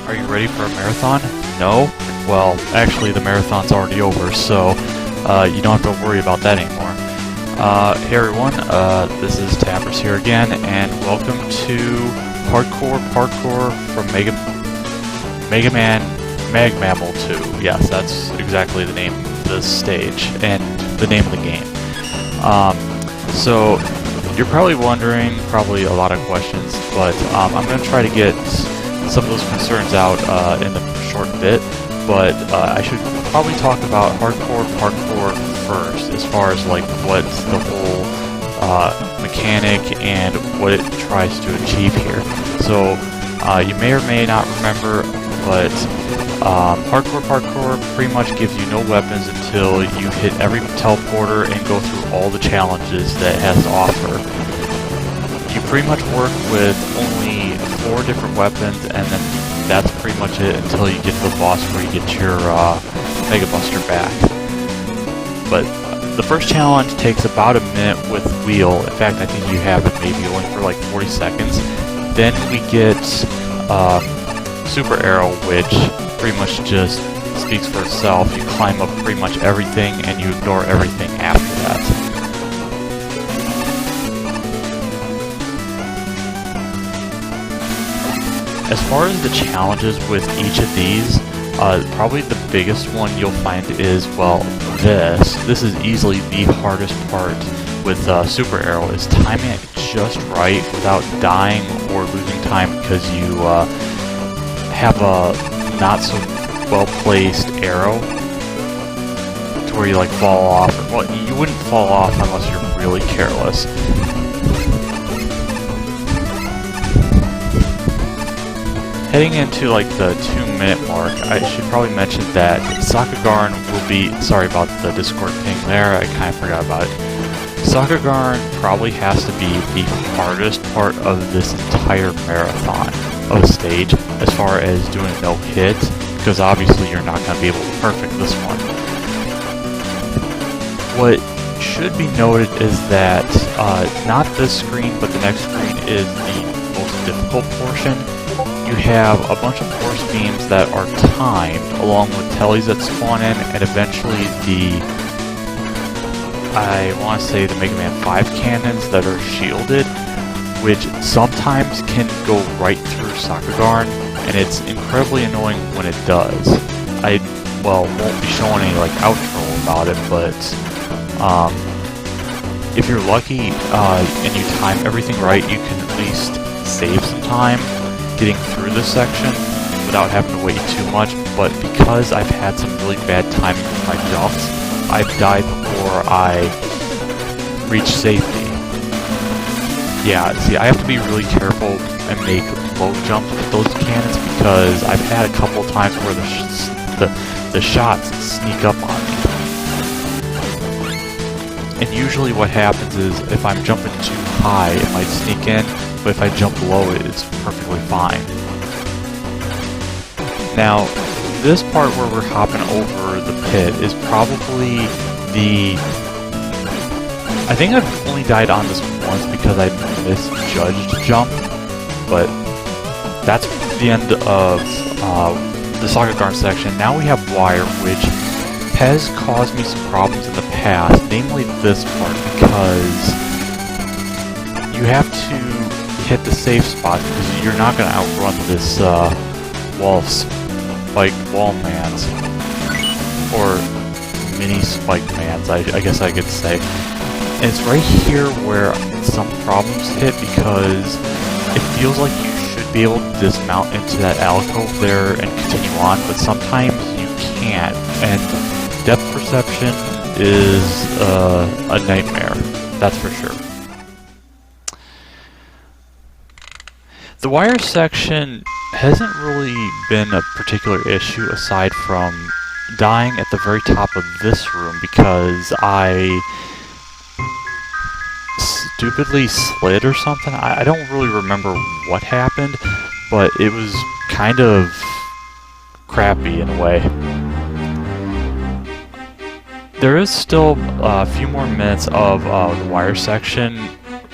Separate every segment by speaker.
Speaker 1: Are you ready for a marathon? No? Well, actually the marathon's already over, so you don't have to worry about that anymore. Hey everyone, this is Tappers here again, and welcome to Harcore Parkour from MaGMML2. Yes, that's exactly the name of this stage, and the name of the game. So, you're probably wondering, probably a lot of questions, but I'm going to try to get some of those concerns out in a short bit, but I should probably talk about Harcore Parkour first, as far as like what's the whole mechanic and what it tries to achieve here. So you may or may not remember, but Harcore Parkour pretty much gives you no weapons until you hit every teleporter and go through all the challenges that it has to offer. You pretty much work with only 4 different weapons, and then that's pretty much it until you get to the boss where you get your Mega Buster back. But the first challenge takes about a minute with Wheel. In fact, I think you have it maybe only for like 40 seconds. Then we get Super Arrow, which pretty much just speaks for itself. You climb up pretty much everything and you ignore everything after that. As far as the challenges with each of these, probably the biggest one you'll find is, well, this is easily the hardest part with Super Arrow, is timing it just right without dying or losing time because you have a not so well placed arrow to where you like fall off. Well, you wouldn't fall off unless you're really careless. Heading into like the 2-minute mark, I should probably mention that Sakugarn will be, sorry about the Discord ping there, I kind of forgot about it. Sakugarn probably has to be the hardest part of this entire marathon of a stage as far as doing no hit, because obviously you're not going to be able to perfect this one. What should be noted is that not this screen, but the next screen is the most difficult portion. You have a bunch of force beams that are timed, along with tellies that spawn in, and eventually I want to say the Mega Man 5 cannons that are shielded, which sometimes can go right through Sakugarn, and it's incredibly annoying when it does. I, well, won't be showing any like outro about it, but if you're lucky and you time everything right, you can at least save some time getting through this section without having to wait too much. But because I've had some really bad timing with my jumps, I've died before I reach safety. Yeah, see, I have to be really careful and make low jumps with those cannons because I've had a couple times where the shots sneak up on me. And usually what happens is if I'm jumping too high, it might sneak in, but if I jump low, it's perfectly fine. Now, this part where we're hopping over the pit is probably I think I've only died on this once because I misjudged jump, but that's the end of the Sakugarn section. Now we have Wire, which has caused me some problems in the past, namely this part, because you have to hit the safe spot because you're not going to outrun this wall mans, or mini spike mans, I guess I could say. And it's right here where some problems hit because it feels like you should be able to dismount into that alcove there and continue on, but sometimes you can't, and depth perception is a nightmare, that's for sure. The wire section hasn't really been a particular issue aside from dying at the very top of this room because I stupidly slid or something. I don't really remember what happened, but it was kind of crappy in a way. There is still a few more minutes of the wire section.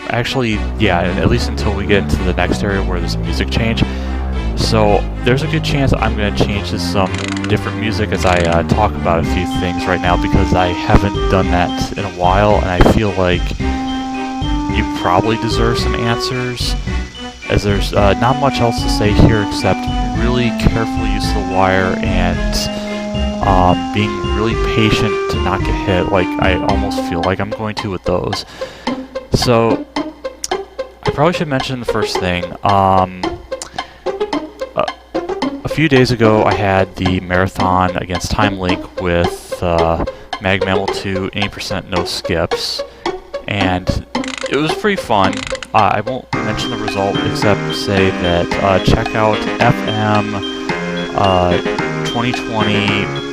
Speaker 1: Actually, yeah, at least until we get into the next area where there's a music change. So there's a good chance I'm going to change to some different music as I talk about a few things right now, because I haven't done that in a while, and I feel like you probably deserve some answers, as there's not much else to say here except really careful use of the wire and being really patient to not get hit, like I almost feel like I'm going to with those. So I probably should mention the first thing. A few days ago I had the marathon against Time Link with MaGMML2, 80% no skips, and it was pretty fun. I won't mention the result except say that check out FM 2020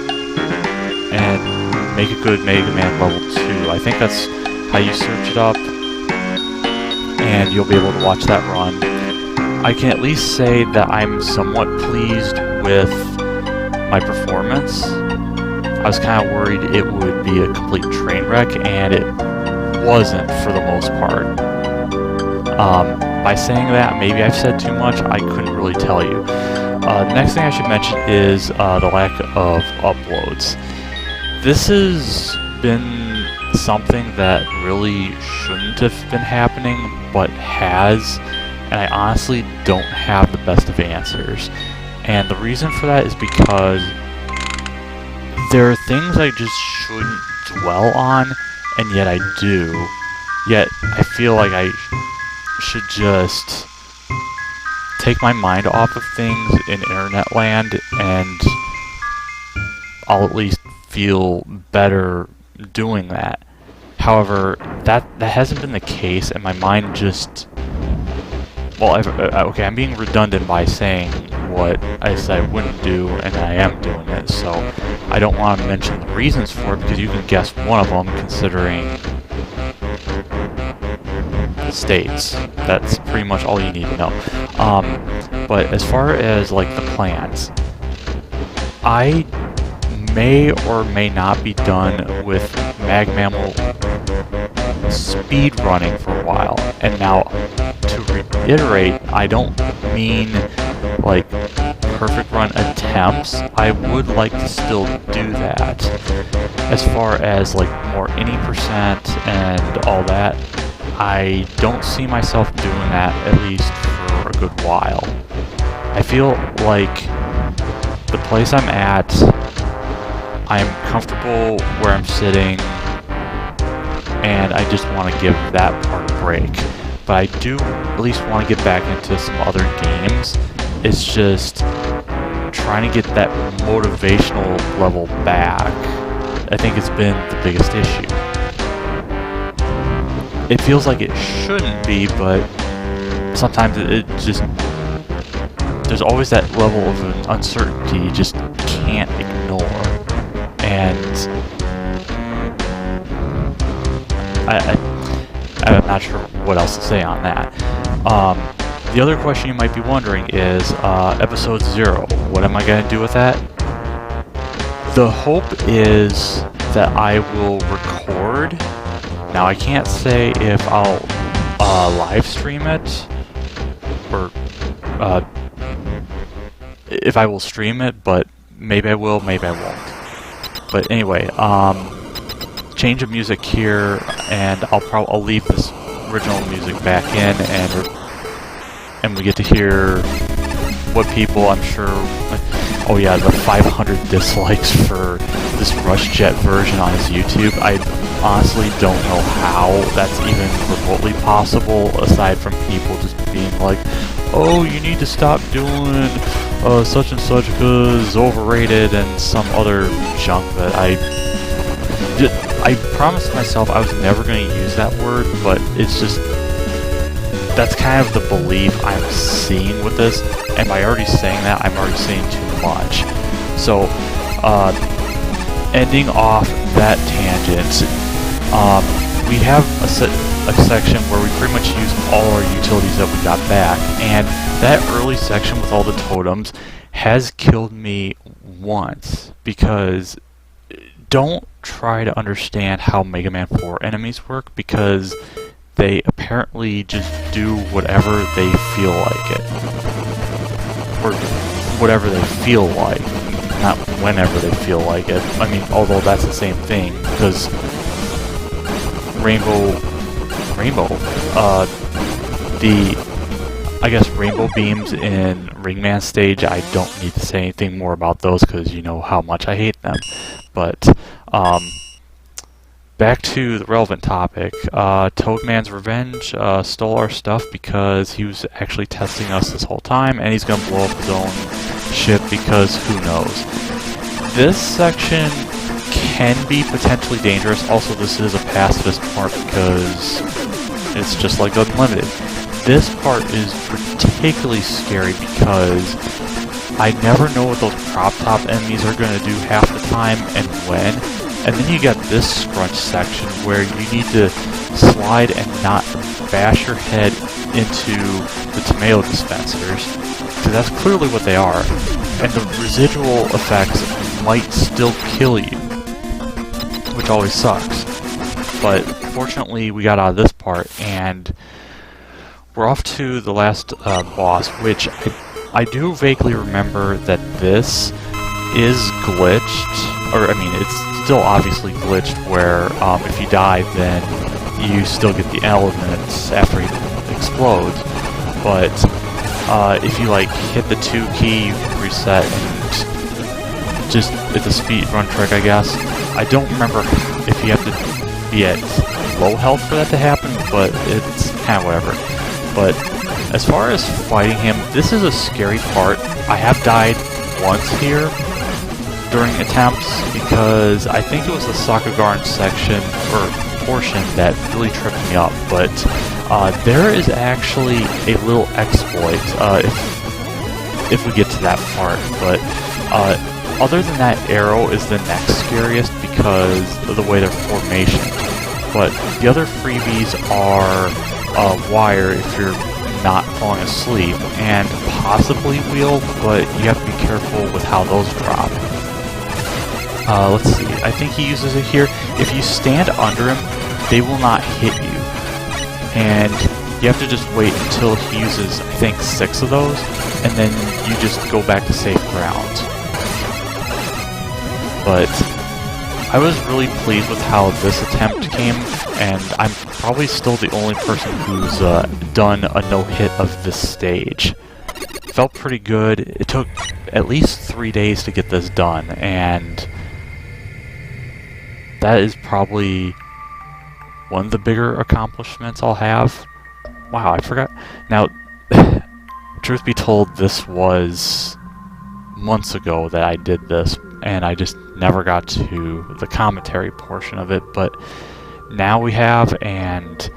Speaker 1: and make a good Mega Man level 2. I think that's how you search it up, and you'll be able to watch that run. I can at least say that I'm somewhat pleased with my performance. I was kind of worried it would be a complete train wreck, and it wasn't for the most part. By saying that, maybe I've said too much, I couldn't really tell you. The next thing I should mention is the lack of uploads. This has been something that really shouldn't have been happening, but has, and I honestly don't have the best of answers. And the reason for that is because there are things I just shouldn't dwell on, and yet I do. Yet I feel like I should just take my mind off of things in internet land, and I'll at least feel better doing that. However, that hasn't been the case, and my mind just... Well, okay, I'm being redundant by saying what I said I wouldn't do, and I am doing it, so I don't want to mention the reasons for it, because you can guess one of them, considering the states. That's pretty much all you need to know. But as far as, like, the plans, I may or may not be done with MaGMML speed running for a while. And now, to reiterate, I don't mean like perfect run attempts. I would like to still do that. As far as like more any percent and all that, I don't see myself doing that, at least for a good while. I feel like the place I'm at, I'm comfortable where I'm sitting, and I just want to give that part a break. But I do at least want to get back into some other games. It's just trying to get that motivational level back. I think it's been the biggest issue. It feels like it shouldn't be, but sometimes it just... There's always that level of uncertainty you just can't ignore. And I'm not sure what else to say on that. The other question you might be wondering is, episode 0, what am I going to do with that? The hope is that I will record. Now, I can't say if I'll live stream it, or if I will stream it, but maybe I will, maybe I won't. But anyway, change of music here, and I'll leave this original music back in, and we get to hear what people, I'm sure... Oh yeah, the 500 dislikes for this Rush Jet version on his YouTube. I honestly don't know how that's even remotely possible, aside from people just being like, oh, you need to stop doing such and such because it's overrated, and some other junk that I promised myself I was never going to use that word, but it's just... That's kind of the belief I'm seeing with this, and by already saying that, I'm already saying too much. So, ending off that tangent, we have a section where we pretty much use all our utilities that we got back, and that early section with all the totems has killed me once, because don't try to understand how Mega Man 4 enemies work, because they apparently just do whatever they feel like it. or whatever they feel like, not whenever they feel like it. I mean, although that's the same thing, because I guess rainbow beams in Ringman stage, I don't need to say anything more about those because you know how much I hate them. But back to the relevant topic, Toadman's Revenge stole our stuff because he was actually testing us this whole time, and he's going to blow up his own ship because who knows. This section can be potentially dangerous. Also, this is a pacifist part because it's just like Unlimited. This part is particularly scary because I never know what those prop top enemies are going to do half the time and when. And then you got this scrunch section where you need to slide and not bash your head into the tomato dispensers, because that's clearly what they are. And the residual effects might still kill you, which always sucks. But fortunately we got out of this part, and we're off to the last boss, which I do vaguely remember that this is glitched, or I mean it's still obviously glitched where if you die then you still get the elements after he explodes, but if you like hit the 2 key, you reset, and just it's a speed run trick, I guess. I don't remember if you have to be at low health for that to happen, but it's kind of whatever. But as far as fighting him, this is a scary part. I have died once here during attempts because I think it was the Sakugarn section or portion that really tripped me up. But there is actually a little exploit if we get to that part. But other than that, arrow is the next scariest because of the way their formation. But the other freebies are wire if you're not falling asleep, and possibly wheel, but you have to be careful with how those drop. Let's see, I think he uses it here. If you stand under him, they will not hit you, and you have to just wait until he uses, I think, 6 of those, and then you just go back to safe ground. But I was really pleased with how this attempt came, and I'm probably still the only person who's done a no-hit of this stage. Felt pretty good. It took at least 3 days to get this done, and that is probably one of the bigger accomplishments I'll have. Wow, I forgot. Now, truth be told, this was months ago that I did this, and I just never got to the commentary portion of it, but now we have, and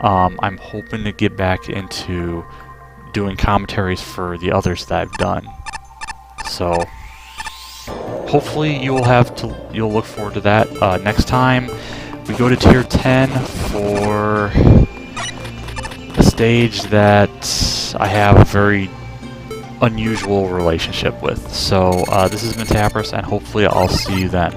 Speaker 1: I'm hoping to get back into doing commentaries for the others that I've done. So hopefully you'll look forward to that. Next time we go to tier 10 for a stage that I have a very unusual relationship with. So this has been Tapperus, and hopefully I'll see you then.